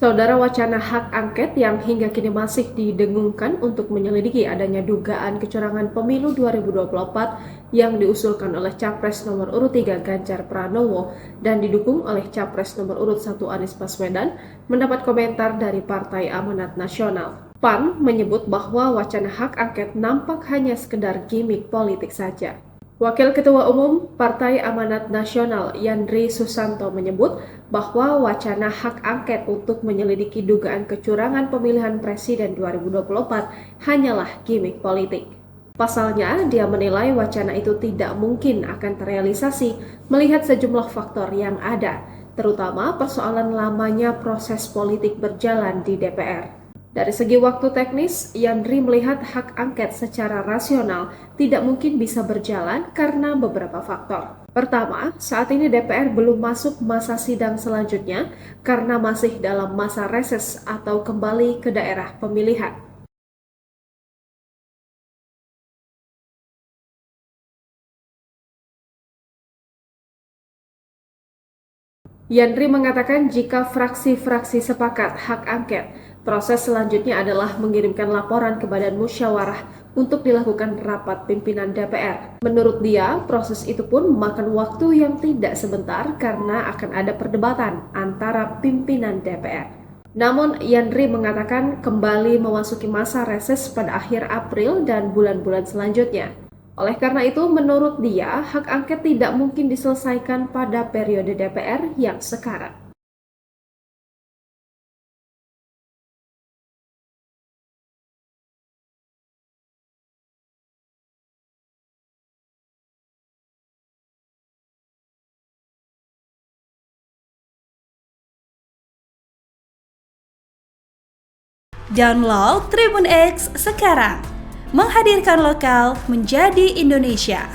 Saudara, wacana hak angket yang hingga kini masih didengungkan untuk menyelidiki adanya dugaan kecurangan pemilu 2024 yang diusulkan oleh Capres nomor urut 3 Ganjar Pranowo dan didukung oleh Capres nomor urut 1 Anies Baswedan mendapat komentar dari Partai Amanat Nasional. PAN menyebut bahwa wacana hak angket nampak hanya sekedar gimik politik saja. Wakil Ketua Umum Partai Amanat Nasional Yandri Susanto menyebut bahwa wacana hak angket untuk menyelidiki dugaan kecurangan pemilihan presiden 2024 hanyalah gimik politik. Pasalnya, dia menilai wacana itu tidak mungkin akan terrealisasi melihat sejumlah faktor yang ada, terutama persoalan lamanya proses politik berjalan di DPR. Dari segi waktu teknis, Yandri melihat hak angket secara rasional tidak mungkin bisa berjalan karena beberapa faktor. Pertama, saat ini DPR belum masuk masa sidang selanjutnya karena masih dalam masa reses atau kembali ke daerah pemilihan. Yandri mengatakan jika fraksi-fraksi sepakat hak angket, proses selanjutnya adalah mengirimkan laporan ke Badan Musyawarah untuk dilakukan rapat pimpinan DPR. Menurut dia, proses itu pun memakan waktu yang tidak sebentar karena akan ada perdebatan antara pimpinan DPR. Namun, Yandri mengatakan kembali memasuki masa reses pada akhir April dan bulan-bulan selanjutnya. Oleh karena itu, menurut dia, hak angket tidak mungkin diselesaikan pada periode DPR yang sekarang. Download Tribun X sekarang, menghadirkan lokal menjadi Indonesia.